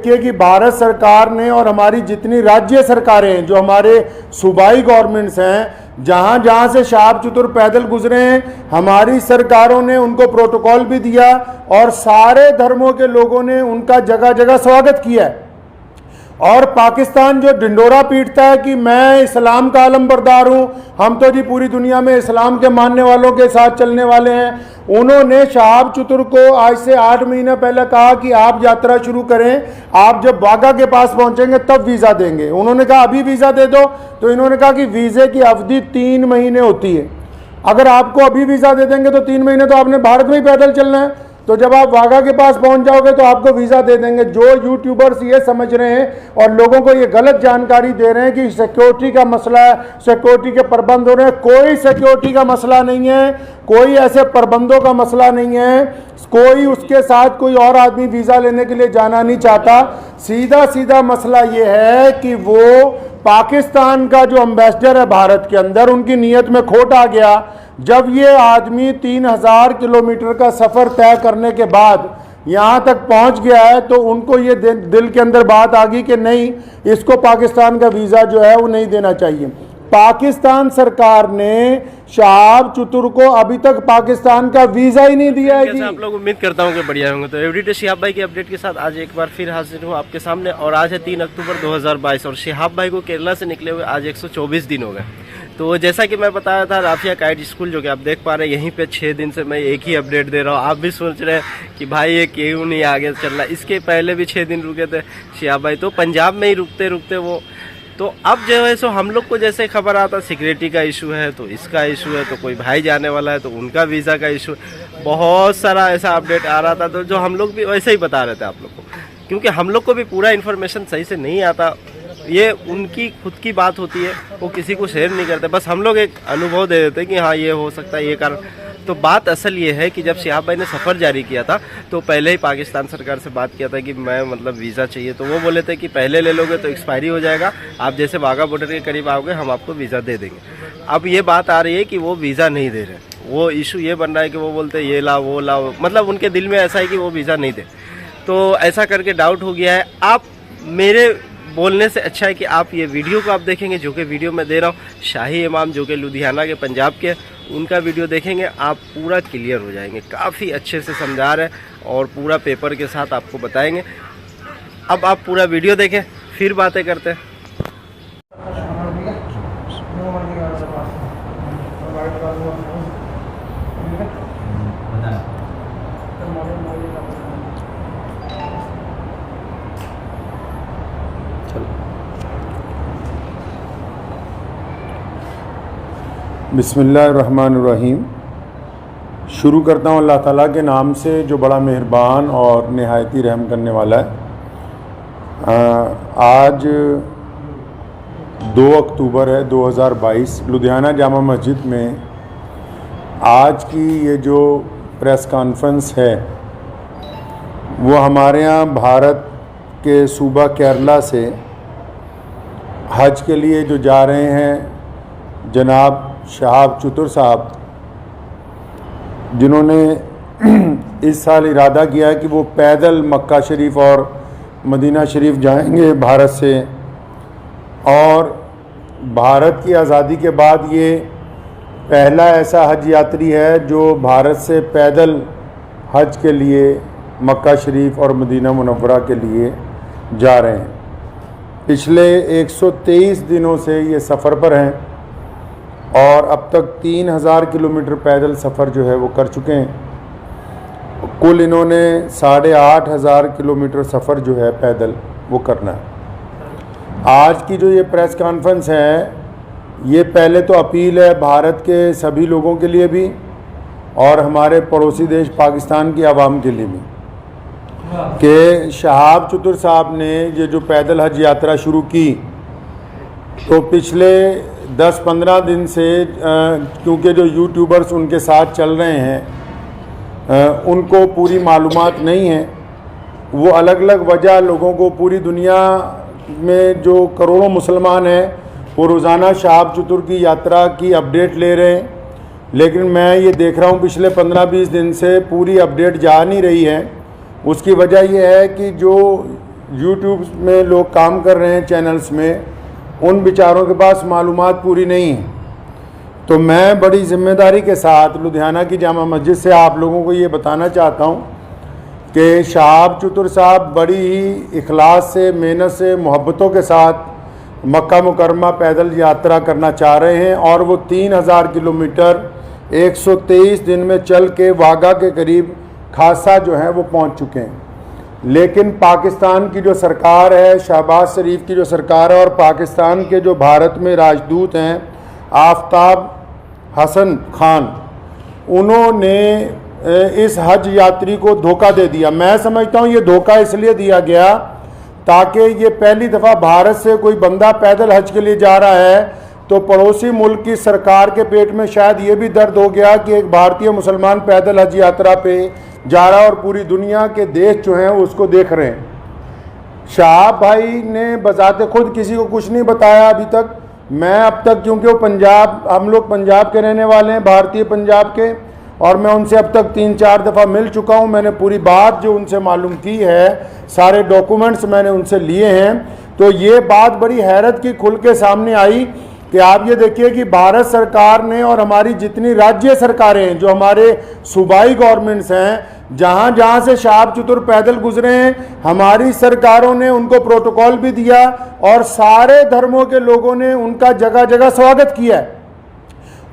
देखिए कि भारत सरकार ने और हमारी जितनी राज्य सरकारें हैं, जो हमारे सूबाई गवर्नमेंट्स हैं, जहाँ जहाँ से शहाब चतुर पैदल गुजरे हैं, हमारी सरकारों ने उनको प्रोटोकॉल भी दिया और सारे धर्मों के लोगों ने उनका जगह जगह स्वागत किया है। और पाकिस्तान जो ढिंडोरा पीटता है कि मैं इस्लाम का आलमबरदार हूँ, हम तो जी पूरी दुनिया में इस्लाम के मानने वालों के साथ चलने वाले हैं, उन्होंने शहाब चतुर को आज से 8 महीने पहले कहा कि आप यात्रा शुरू करें, आप जब वाघा के पास पहुंचेंगे तब वीज़ा देंगे। उन्होंने कहा अभी वीज़ा दे दो, तो इन्होंने कहा कि वीज़े की अवधि 3 महीने होती है, अगर आपको अभी वीज़ा दे देंगे तो 3 महीने तो आपने भारत में ही पैदल चलना है, तो जब आप वाघा के पास पहुंच जाओगे तो आपको वीज़ा दे देंगे। जो यूट्यूबर्स ये समझ रहे हैं और लोगों को ये गलत जानकारी दे रहे हैं कि सिक्योरिटी का मसला है, सिक्योरिटी के प्रबंध हो रहे हैं, कोई सिक्योरिटी का मसला नहीं है, कोई ऐसे प्रबंधों का मसला नहीं है, कोई उसके साथ कोई और आदमी वीज़ा लेने के लिए जाना नहीं चाहता। सीधा सीधा मसला ये है कि वो पाकिस्तान का जो एम्बेसडर है भारत के अंदर, उनकी नीयत में खोट आ गया। जब ये आदमी 3000 किलोमीटर का सफ़र तय करने के बाद यहाँ तक पहुँच गया है, तो उनको ये दिल के अंदर बात आ गई कि नहीं, इसको पाकिस्तान का वीज़ा जो है वो नहीं देना चाहिए। पाकिस्तान सरकार ने शहाब चतुर को अभी तक पाकिस्तान का वीज़ा ही नहीं दिया है। आप लोग उम्मीद करता हूँ कि बढ़िया होंगे। तो एवरीडे शिहाब भाई की अपडेट के साथ आज एक बार फिर हाजिर हूँ आपके सामने, और आज है 3 अक्टूबर 2022 और शिहाब भाई को केरला से निकले हुए आज 124 दिन हो गए। तो जैसा कि मैं बताया था, राफिया काइट स्कूल जो कि आप देख पा रहे हैं, यहीं पे 6 दिन से मैं एक ही अपडेट दे रहा हूँ। आप भी सोच रहे हैं कि भाई ये क्यों नहीं आगे चल रहा। इसके पहले भी 6 दिन रुके थे शिहाब भाई, तो पंजाब में ही रुकते रुकते वो, तो अब जो है सो हम लोग को जैसे खबर आता सिक्योरिटी का इशू है, तो इसका इशू है, तो कोई भाई जाने वाला है तो उनका वीज़ा का इशू, बहुत सारा ऐसा अपडेट आ रहा था। तो जो हम लोग भी वैसे ही बता रहे थे आप लोग को, क्योंकि हम लोग को भी पूरा इन्फॉर्मेशन सही से नहीं आता, ये उनकी खुद की बात होती है, वो किसी को शेयर नहीं करते, बस हम लोग एक अनुभव दे देते हैं कि हाँ ये हो सकता है ये कारण। तो बात असल ये है कि जब शिहाब भाई ने सफ़र जारी किया था तो पहले ही पाकिस्तान सरकार से बात किया था कि मैं मतलब वीज़ा चाहिए, तो वो बोले थे कि पहले ले लोगे तो एक्सपायरी हो जाएगा, आप जैसे वाघा बॉर्डर के करीब आओगे हम आपको वीज़ा दे देंगे। अब ये बात आ रही है कि वो वीज़ा नहीं दे रहे, वो इशू ये बन रहा है कि वो बोलते ये लाओ वो लाओ, मतलब उनके दिल में ऐसा है कि वो वीज़ा नहीं दे। तो ऐसा करके डाउट हो गया है। आप मेरे बोलने से अच्छा है कि आप ये वीडियो को आप देखेंगे, जो कि वीडियो मैं दे रहा हूँ, शाही इमाम जो कि लुधियाना के पंजाब के, उनका वीडियो देखेंगे, आप पूरा क्लियर हो जाएंगे। काफ़ी अच्छे से समझा रहे हैं और पूरा पेपर के साथ आपको बताएंगे। अब आप पूरा वीडियो देखें, फिर बातें करते हैं। बिस्मिल्लाहिर्रहमानिर्रहीम। शुरू करता हूँ अल्लाह ताला के नाम से जो बड़ा मेहरबान और नहायती रहम करने वाला है। आज 2 अक्टूबर है 2022। लुधियाना जामा मस्जिद में आज की ये जो प्रेस कॉन्फ्रेंस है वो हमारे यहाँ भारत के सूबा केरला से हज के लिए जो जा रहे हैं जनाब शहाब चतुर साहब, जिन्होंने इस साल इरादा किया है कि वो पैदल मक्का शरीफ और मदीना शरीफ जाएंगे भारत से, और भारत की आज़ादी के बाद ये पहला ऐसा हज यात्री है जो भारत से पैदल हज के लिए मक्का शरीफ और मदीना मुनव्वरा के लिए जा रहे हैं। पिछले 123 दिनों से ये सफ़र पर हैं और अब तक 3000 किलोमीटर पैदल सफ़र जो है वो कर चुके हैं। कुल इन्होंने 8500 किलोमीटर सफ़र जो है पैदल वो करना है। आज की जो ये प्रेस कॉन्फ्रेंस है, ये पहले तो अपील है भारत के सभी लोगों के लिए भी और हमारे पड़ोसी देश पाकिस्तान की आवाम के लिए भी, कि शहाब चतुर साहब ने ये जो पैदल हज यात्रा शुरू की, तो पिछले 10-15 दिन से क्योंकि जो यूट्यूबर्स उनके साथ चल रहे हैं उनको पूरी मालूमात नहीं है, वो अलग अलग वजह लोगों को, पूरी दुनिया में जो करोड़ों मुसलमान हैं वो रोज़ाना शहाब चतुर की यात्रा की अपडेट ले रहे हैं, लेकिन मैं ये देख रहा हूँ पिछले 15-20 दिन से पूरी अपडेट जा नहीं रही है। उसकी वजह यह है कि जो यूट्यूब में लोग काम कर रहे हैं चैनल्स में, उन बेचारों के पास मालूमात पूरी नहीं है। तो मैं बड़ी ज़िम्मेदारी के साथ लुधियाना की जामा मस्जिद से आप लोगों को ये बताना चाहता हूँ कि शहाब चतुर साहब बड़ी ही इखलास से, मेहनत से, मोहब्बतों के साथ मक्का मुकरमा पैदल यात्रा करना चाह रहे हैं और वो 3000 किलोमीटर 123 दिन में चल के वाघा के करीब खासा जो है वो पहुँच चुके हैं। लेकिन पाकिस्तान की जो सरकार है, शहबाज शरीफ की जो सरकार है, और पाकिस्तान के जो भारत में राजदूत हैं आफ्ताब हसन खान, उन्होंने इस हज यात्री को धोखा दे दिया। मैं समझता हूँ ये धोखा इसलिए दिया गया ताकि ये पहली दफ़ा भारत से कोई बंदा पैदल हज के लिए जा रहा है तो पड़ोसी मुल्क की सरकार के पेट में शायद ये भी दर्द हो गया कि एक भारतीय मुसलमान पैदल हज यात्रा पे जा रहा है और पूरी दुनिया के देश जो हैं उसको देख रहे हैं। शहाब भाई ने बजाते खुद किसी को कुछ नहीं बताया अभी तक। मैं अब तक, क्योंकि वो पंजाब, हम लोग पंजाब के रहने वाले हैं, भारतीय पंजाब के, और मैं उनसे अब तक 3-4 दफ़ा मिल चुका हूँ। मैंने पूरी बात जो उनसे मालूम की है, सारे डॉक्यूमेंट्स मैंने उनसे लिए हैं। तो ये बात बड़ी हैरत की खुल के सामने आई कि आप ये देखिए कि भारत सरकार ने और हमारी जितनी राज्य सरकारें हैं, जो हमारे सूबाई गवर्नमेंट्स हैं, जहाँ जहाँ से शहाब चतुर पैदल गुजरे हैं, हमारी सरकारों ने उनको प्रोटोकॉल भी दिया और सारे धर्मों के लोगों ने उनका जगह जगह स्वागत किया है।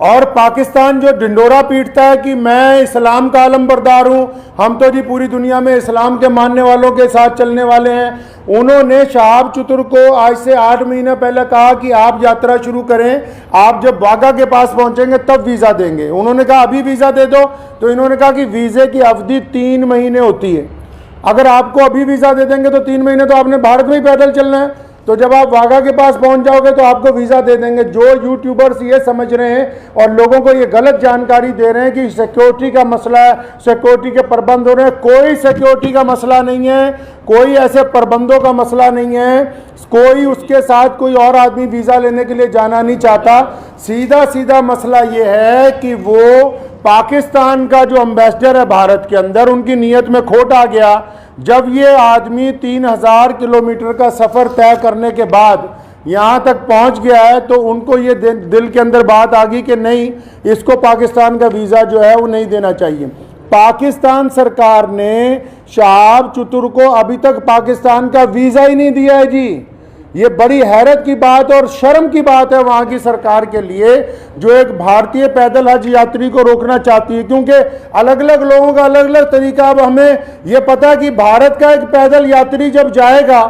और पाकिस्तान जो ढिंडोरा पीटता है कि मैं इस्लाम का आलमबरदार हूँ, हम तो जी पूरी दुनिया में इस्लाम के मानने वालों के साथ चलने वाले हैं, उन्होंने शहाब चतुर को आज से 8 महीने पहले कहा कि आप यात्रा शुरू करें, आप जब वाघा के पास पहुंचेंगे तब वीज़ा देंगे। उन्होंने कहा अभी वीज़ा दे दो, तो इन्होंने कहा कि वीज़े की अवधि 3 महीने होती है। अगर आपको अभी वीज़ा दे देंगे तो 3 महीने तो आपने भारत में ही पैदल चलना है, तो जब आप वाघा के पास पहुंच जाओगे तो आपको वीज़ा दे देंगे। जो यूट्यूबर्स ये समझ रहे हैं और लोगों को ये गलत जानकारी दे रहे हैं कि सिक्योरिटी का मसला है, सिक्योरिटी के प्रबंध हो रहे हैं, कोई सिक्योरिटी का मसला नहीं है, कोई ऐसे प्रबंधों का मसला नहीं है, कोई उसके साथ कोई और आदमी वीज़ा लेने के लिए जाना नहीं चाहता। सीधा सीधा मसला ये है कि वो पाकिस्तान का जो एम्बेसडर है भारत के अंदर, उनकी नीयत में खोट आ गया। जब ये आदमी 3000 किलोमीटर का सफ़र तय करने के बाद यहाँ तक पहुँच गया है तो उनको ये दिल के अंदर बात आ गई कि नहीं, इसको पाकिस्तान का वीज़ा जो है वो नहीं देना चाहिए। पाकिस्तान सरकार ने शहाब चतुर को अभी तक पाकिस्तान का वीज़ा ही नहीं दिया है जी। ये बड़ी हैरत की बात और शर्म की बात है वहाँ की सरकार के लिए, जो एक भारतीय पैदल हज यात्री को रोकना चाहती है, क्योंकि अलग अलग लोगों का अलग अलग तरीका। अब हमें ये पता है कि भारत का एक पैदल यात्री जब जाएगा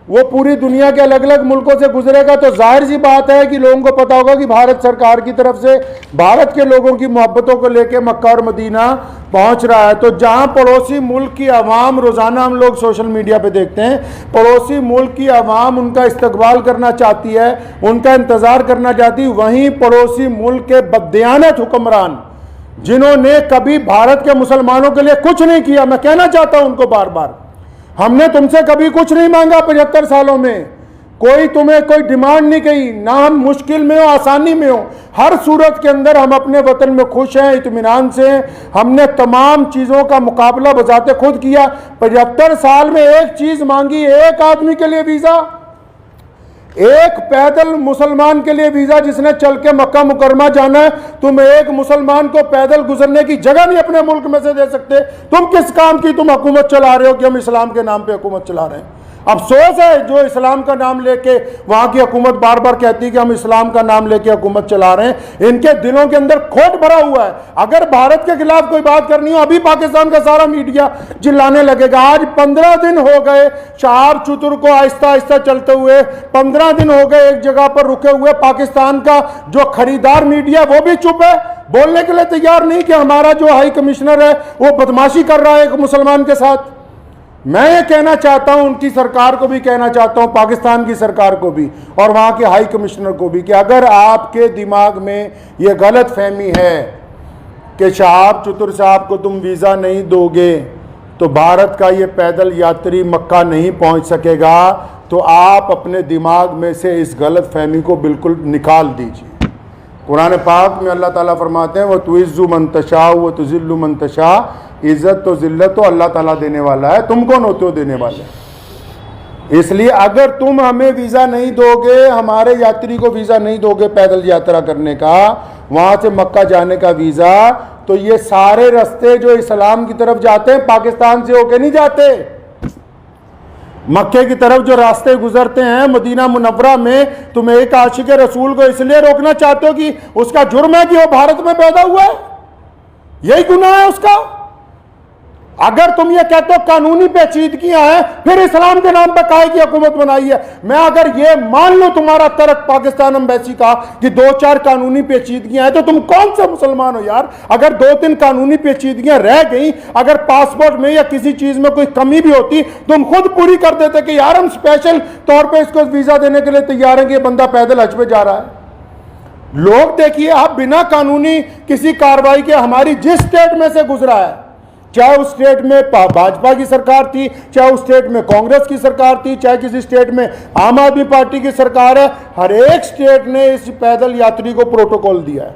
वो पूरी दुनिया के अलग अलग मुल्कों से गुजरेगा, तो जाहिर सी बात है कि लोगों को पता होगा कि भारत सरकार की तरफ से भारत के लोगों की मोहब्बतों को लेकर मक्का और मदीना पहुंच रहा है। तो जहां पड़ोसी मुल्क की आवाम, रोज़ाना हम लोग सोशल मीडिया पे देखते हैं, पड़ोसी मुल्क की आवाम उनका इस्तकबाल करना चाहती है, उनका इंतज़ार करना चाहती है, वहीं पड़ोसी मुल्क के बददियानत हुक्मरान जिन्होंने कभी भारत के मुसलमानों के लिए कुछ नहीं किया, मैं कहना चाहता हूं उनको बार बार, हमने तुमसे कभी कुछ नहीं मांगा 75 सालों में, कोई तुम्हें कोई डिमांड नहीं की, ना हम मुश्किल में हो आसानी में हो, हर सूरत के अंदर हम अपने वतन में खुश हैं, इत्मीनान से हैं। हमने तमाम चीज़ों का मुकाबला बजाते खुद किया। 75 साल में एक चीज़ मांगी, एक आदमी के लिए वीज़ा, एक पैदल मुसलमान के लिए वीज़ा जिसने चल के मक्का मुकरमा जाना है। तुम एक मुसलमान को पैदल गुजरने की जगह नहीं अपने मुल्क में से दे सकते। तुम किस काम की तुम हुकूमत चला रहे हो कि हम इस्लाम के नाम पे हुकूमत चला रहे हैं। अफसोस है जो इस्लाम का नाम लेके वहाँ की हुकूमत बार बार कहती है कि हम इस्लाम का नाम लेके हुकूमत चला रहे हैं, इनके दिलों के अंदर खोट भरा हुआ है। अगर भारत के खिलाफ कोई बात करनी हो, अभी पाकिस्तान का सारा मीडिया चिल्लाने लगेगा। आज 15 दिन हो गए शहाब चतुर को आहिस्ता आहिस्ता चलते हुए, 15 दिन हो गए एक जगह पर रुके हुए। पाकिस्तान का जो खरीदार मीडिया वो भी चुप है, बोलने के लिए तैयार नहीं कि हमारा जो हाई कमिश्नर है वो बदमाशी कर रहा है एक मुसलमान के साथ। मैं ये कहना चाहता हूं, उनकी सरकार को भी कहना चाहता हूं, पाकिस्तान की सरकार को भी और वहां के हाई कमिश्नर को भी, कि अगर आपके दिमाग में ये गलत फहमी है कि शहाब चतुर साहब को तुम वीज़ा नहीं दोगे तो भारत का ये पैदल यात्री मक्का नहीं पहुंच सकेगा, तो आप अपने दिमाग में से इस गलत फहमी को बिल्कुल निकाल दीजिए। कुरान पाक में अल्लाह ताला फरमाते हैं, वह तुइज़्ज़ु मन तशा व तुज़िल्लु मन तशा, इज़्ज़त तो ज़िल्लत तो अल्लाह ताला देने वाला है, तुम कौन होते हो देने वाले। इसलिए अगर तुम हमें वीज़ा नहीं दोगे, हमारे यात्री को वीज़ा नहीं दोगे पैदल यात्रा करने का, वहाँ से मक्का जाने का वीज़ा, तो ये सारे रास्ते जो इस्लाम की तरफ जाते हैं पाकिस्तान से होके नहीं जाते। मक्के की तरफ जो रास्ते गुजरते हैं मदीना मुनव्वरा में, तुम एक आशिक रसूल को इसलिए रोकना चाहते हो कि उसका जुर्म है कि वो भारत में पैदा हुआ है, यही गुनाह है उसका। अगर तुम ये कहते हो कानूनी पेचीदगियां हैं, फिर इस्लाम के नाम पर काहे की हुकूमत बनाई है। मैं अगर ये मान लो तुम्हारा तर्क पाकिस्तान एम्बेसी का कि 2-4 कानूनी पेचीदगियां हैं, तो तुम कौन सा मुसलमान हो यार। अगर 2-3 कानूनी पेचीदगियां रह गई, अगर पासपोर्ट में या किसी चीज में कोई कमी भी होती, तुम खुद पूरी कर देते कि यार हम स्पेशल तौर पर इसको वीजा देने के लिए तैयार हैं कि ये बंदा पैदल हज पे जा रहा है। लोग देखिए, आप बिना कानूनी किसी कार्रवाई के, हमारी जिस स्टेट में से गुजरा है, चाहे उस स्टेट में भाजपा की सरकार थी, चाहे उस स्टेट में कांग्रेस की सरकार थी, चाहे किसी स्टेट में आम आदमी पार्टी की सरकार है, हर एक स्टेट ने इस पैदल यात्री को प्रोटोकॉल दिया है,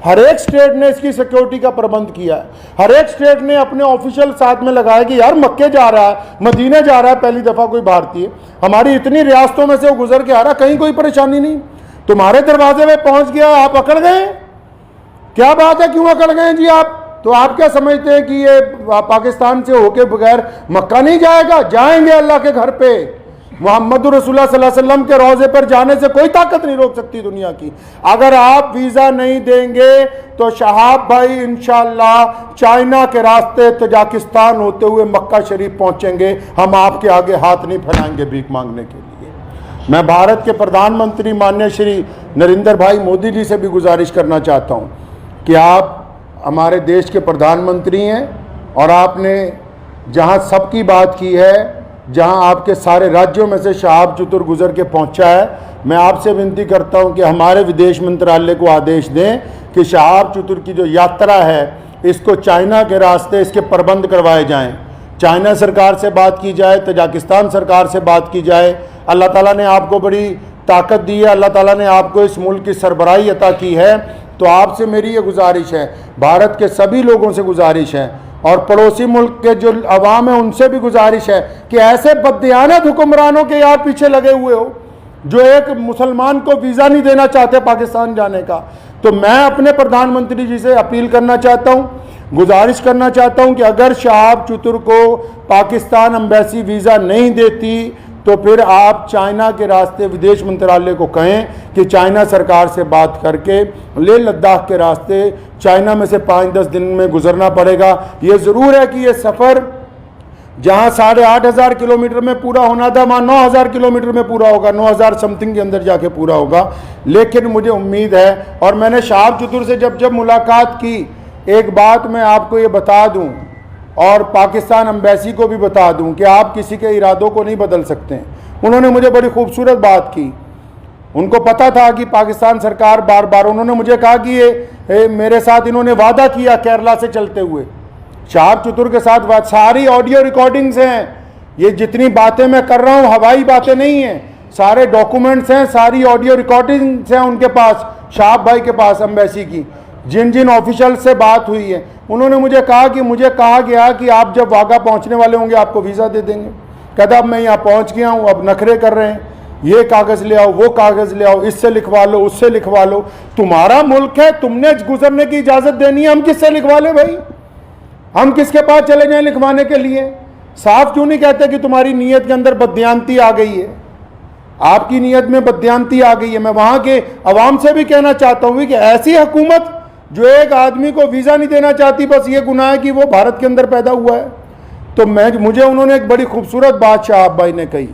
हर एक स्टेट ने इसकी सिक्योरिटी का प्रबंध किया है, हर एक स्टेट ने अपने ऑफिशियल साथ में लगाया कि यार मक्के जा रहा है, मदीने जा रहा है पहली दफा कोई भारतीय, हमारी इतनी रियासतों में से वो गुजर के आ रहा, कहीं कोई परेशानी नहीं। तुम्हारे दरवाजे में पहुंच गया, आप अकड़ गए, क्या बात है, क्यों अकड़ गए जी आप। तो आप क्या समझते हैं कि ये पाकिस्तान से होके बगैर मक्का नहीं जाएगा? जाएंगे अल्लाह के घर पे। मोहम्मद रसूलुल्लाह सल्लल्लाहु अलैहि वसल्लम के रोजे पर जाने से कोई ताकत नहीं रोक सकती दुनिया की। अगर आप वीजा नहीं देंगे तो शहाब भाई इंशाअल्लाह चाइना के रास्ते तजाकिस्तान होते हुए मक्का शरीफ पहुंचेंगे। हम आपके आगे हाथ नहीं फैलाएंगे भीख मांगने के लिए। मैं भारत के प्रधानमंत्री माननीय श्री नरेंद्र भाई मोदी जी से भी गुजारिश करना चाहता हूं कि आप हमारे देश के प्रधानमंत्री हैं और आपने जहां सबकी बात की है, जहां आपके सारे राज्यों में से शहाब चतुर गुजर के पहुंचा है, मैं आपसे विनती करता हूं कि हमारे विदेश मंत्रालय को आदेश दें कि शहाब चतुर की जो यात्रा है इसको चाइना के रास्ते इसके प्रबंध करवाए जाएं। चाइना सरकार से बात की जाए, तजाकिस्तान सरकार से बात की जाए। अल्लाह ताला ने आपको बड़ी ताकत दी है, अल्लाह ताला ने आपको इस मुल्क की सरबराही अता की है। तो आपसे मेरी ये गुजारिश है, भारत के सभी लोगों से गुजारिश है और पड़ोसी मुल्क के जो अवाम है उनसे भी गुजारिश है कि ऐसे बददियानत हुक्मरानों के यार पीछे लगे हुए हो जो एक मुसलमान को वीज़ा नहीं देना चाहते पाकिस्तान जाने का। तो मैं अपने प्रधानमंत्री जी से अपील करना चाहता हूँ, गुजारिश करना चाहता हूँ कि अगर शहाब चतुर को पाकिस्तान एम्बेसी वीज़ा नहीं देती तो फिर आप चाइना के रास्ते विदेश मंत्रालय को कहें कि चाइना सरकार से बात करके लेह लद्दाख के रास्ते चाइना में से 5-10 दिन में गुजरना पड़ेगा। ये ज़रूर है कि ये सफ़र जहाँ 8,500 किलोमीटर में पूरा होना था वहाँ 9,000 किलोमीटर में पूरा होगा, 9,000 समथिंग के अंदर जाके पूरा होगा। लेकिन मुझे उम्मीद है, और मैंने शहाब चतुर से जब मुलाकात की, एक बात मैं आपको ये बता दूँ और पाकिस्तान एम्बेसी को भी बता दूं कि आप किसी के इरादों को नहीं बदल सकते हैं। उन्होंने मुझे बड़ी खूबसूरत बात की, उनको पता था कि पाकिस्तान सरकार बार बार, उन्होंने मुझे कहा कि ये मेरे साथ इन्होंने वादा किया केरला से चलते हुए, शहाब चतुर के साथ सारी ऑडियो रिकॉर्डिंग्स हैं, ये जितनी बातें मैं कर रहा हूँ हवाई बातें नहीं हैं, सारे डॉक्यूमेंट्स हैं, सारी ऑडियो रिकॉर्डिंग्स हैं उनके पास, शहाब भाई के पास एम्बेसी की, जिन जिन ऑफिशियल से बात हुई है। उन्होंने मुझे कहा कि मुझे कहा गया कि आप जब वाघा पहुंचने वाले होंगे आपको वीज़ा दे देंगे। कहता अब मैं यहाँ पहुंच गया हूँ, अब नखरे कर रहे हैं, ये कागज़ ले आओ, वो कागज़ ले आओ, इससे लिखवा लो, उससे लिखवा लो। तुम्हारा मुल्क है, तुमने गुजरने की इजाज़त देनी है, हम किससे लिखवा ले भाई? हम किसके पास चले जाएं लिखवाने के लिए? साफ क्यों नहीं कहते कि तुम्हारी नीयत के अंदर बददियानती आ गई है, आपकी नीयत में बददियानती आ गई है। मैं वहाँ के अवाम से भी कहना चाहता हूँ कि ऐसी हुकूमत जो एक आदमी को वीज़ा नहीं देना चाहती, बस ये गुनाह है कि वो भारत के अंदर पैदा हुआ है। तो मुझे उन्होंने एक बड़ी खूबसूरत बात शहाब भाई ने कही।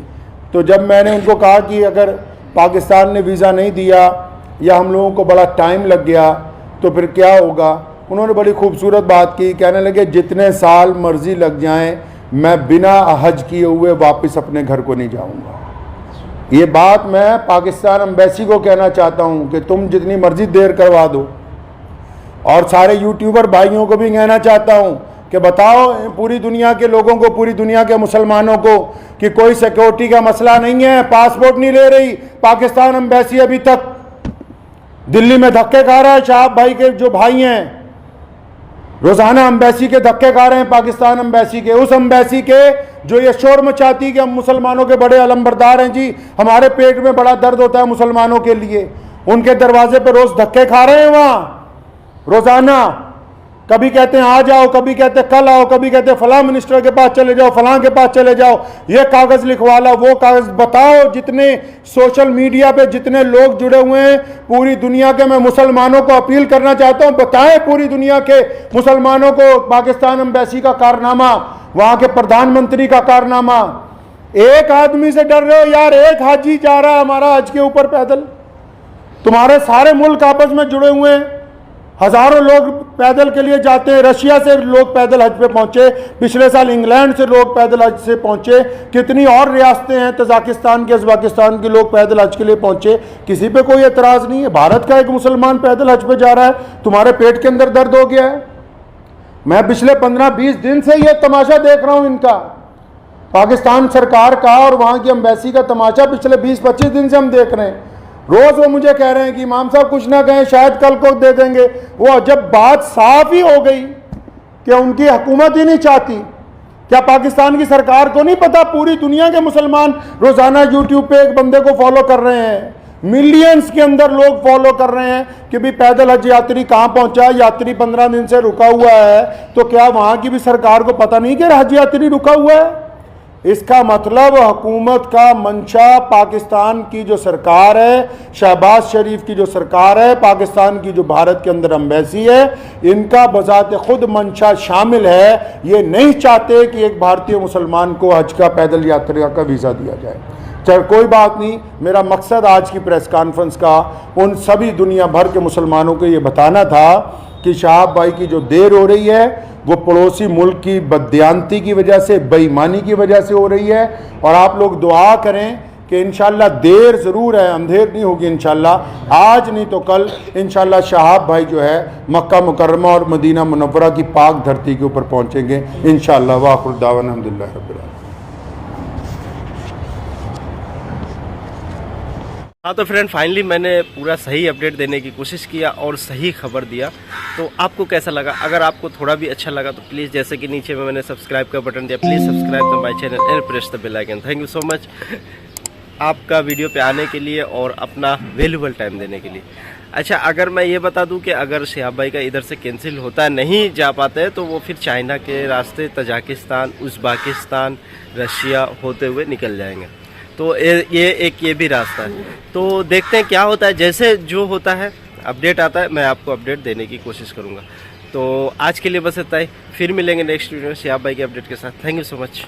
तो जब मैंने उनको कहा कि अगर पाकिस्तान ने वीज़ा नहीं दिया या हम लोगों को बड़ा टाइम लग गया तो फिर क्या होगा, उन्होंने बड़ी खूबसूरत बात की, कहने लगे जितने साल मर्जी लग जाएं मैं बिना हज किए हुए वापस अपने घर को नहीं जाऊंगा। ये बात मैं पाकिस्तान एम्बेसी को कहना चाहता हूँ कि तुम जितनी मर्जी देर करवा दो, और सारे यूट्यूबर भाइयों को भी कहना चाहता हूँ कि बताओ पूरी दुनिया के लोगों को, पूरी दुनिया के मुसलमानों को कि कोई सिक्योरिटी का मसला नहीं है, पासपोर्ट नहीं ले रही पाकिस्तान एम्बेसी। अभी तक दिल्ली में धक्के खा रहा है, शहाब भाई के जो भाई हैं रोज़ाना एम्बेसी के धक्के खा रहे हैं, पाकिस्तान एम्बेसी के, उस एम्बेसी के जो ये शोर मचाती है कि हम मुसलमानों के बड़े अलमबरदार हैं जी, हमारे पेट में बड़ा दर्द होता है मुसलमानों के लिए, उनके दरवाजे पर रोज धक्के खा रहे हैं वहां रोजाना। कभी कहते हैं आ जाओ, कभी कहते हैं कल आओ, कभी कहते हैं फलां मिनिस्टर के पास चले जाओ, फलां के पास चले जाओ, ये कागज लिखवा लो, वो कागज। बताओ जितने सोशल मीडिया पे जितने लोग जुड़े हुए हैं पूरी दुनिया के, मैं मुसलमानों को अपील करना चाहता हूं, बताएं पूरी दुनिया के मुसलमानों को पाकिस्तान एम्बेसी का कारनामा, वहां के प्रधानमंत्री का कारनामा। एक आदमी से डर रहे हो यार, एक हाजी जा रहा है हमारा हज के ऊपर पैदल, तुम्हारे सारे मुल्क आपस में जुड़े हुए हैं, हजारों लोग पैदल के लिए जाते हैं। रशिया से लोग पैदल हज पे पहुंचे, पिछले साल इंग्लैंड से लोग पैदल हज से पहुंचे, कितनी और रियासतें हैं तजाकिस्तान के, उज़्बेकिस्तान के लोग पैदल हज के लिए पहुंचे, किसी पे कोई एतराज़ नहीं है। भारत का एक मुसलमान पैदल हज पे जा रहा है, तुम्हारे पेट के अंदर दर्द हो गया है। मैं पिछले 15-20 दिन से ये तमाशा देख रहा हूं इनका, पाकिस्तान सरकार का और वहां की एम्बेसी का तमाशा पिछले 20-25 दिन से हम देख रहे हैं। रोज वो मुझे कह रहे हैं कि इमाम साहब कुछ ना कहें, शायद कल को दे देंगे। वो जब बात साफ ही हो गई कि उनकी हुकूमत ही नहीं चाहती, क्या पाकिस्तान की सरकार को नहीं पता पूरी दुनिया के मुसलमान रोजाना यूट्यूब पे एक बंदे को फॉलो कर रहे हैं, मिलियंस के अंदर लोग फॉलो कर रहे हैं कि भी पैदल हज यात्री कहाँ पहुंचा, यात्री 15 दिन से रुका हुआ है, तो क्या वहां की भी सरकार को पता नहीं कि हज यात्री रुका हुआ है? इसका मतलब हुकूमत का मंशा, पाकिस्तान की जो सरकार है, शहबाज शरीफ की जो सरकार है, पाकिस्तान की जो भारत के अंदर एम्बेसी है, इनका बजाते खुद मंशा शामिल है। ये नहीं चाहते कि एक भारतीय मुसलमान को हज का पैदल यात्रा का वीज़ा दिया जाए। चल कोई बात नहीं, मेरा मकसद आज की प्रेस कॉन्फ्रेंस का उन सभी दुनिया भर के मुसलमानों को ये बताना था कि शहाब भाई की जो देर हो रही है वो पड़ोसी मुल्क की बददियानती की वजह से, बेईमानी की वजह से हो रही है। और आप लोग दुआ करें कि इंशाल्लाह देर ज़रूर है, अंधेर नहीं होगी इंशाल्लाह, आज नहीं तो कल इंशाल्लाह शहाब भाई जो है मक्का मुकर्रमा और मदीना मुनव्वरा की पाक धरती के ऊपर पहुँचेंगे इंशाल्लाह। वाखिर दावाना अल्हम्दुलिल्लाह रब्बिल आलमीन। हाँ तो फ्रेंड, फाइनली मैंने पूरा सही अपडेट देने की कोशिश किया और सही खबर दिया। तो आपको कैसा लगा? अगर आपको थोड़ा भी अच्छा लगा तो प्लीज़, जैसे कि नीचे में मैंने सब्सक्राइब का बटन दिया, please subscribe to my channel and press the bell icon. Thank you so much आपका वीडियो पे आने के लिए और अपना वैल्यूबल टाइम देने के लिए। अच्छा, अगर मैं ये बता दूं कि अगर शहाब भाई का इधर से कैंसिल होता है, नहीं जा पाते हैं, तो वो फिर चाइना के रास्ते तजाकिस्तान, उज़्बेकिस्तान, रशिया होते हुए निकल जाएंगे। तो ये भी रास्ता है। तो देखते हैं क्या होता है, जैसे जो होता है अपडेट आता है मैं आपको अपडेट देने की कोशिश करूँगा। तो आज के लिए बस इतना ही, फिर मिलेंगे नेक्स्ट वीडियो में शहाब भाई के अपडेट के साथ। Thank you so much.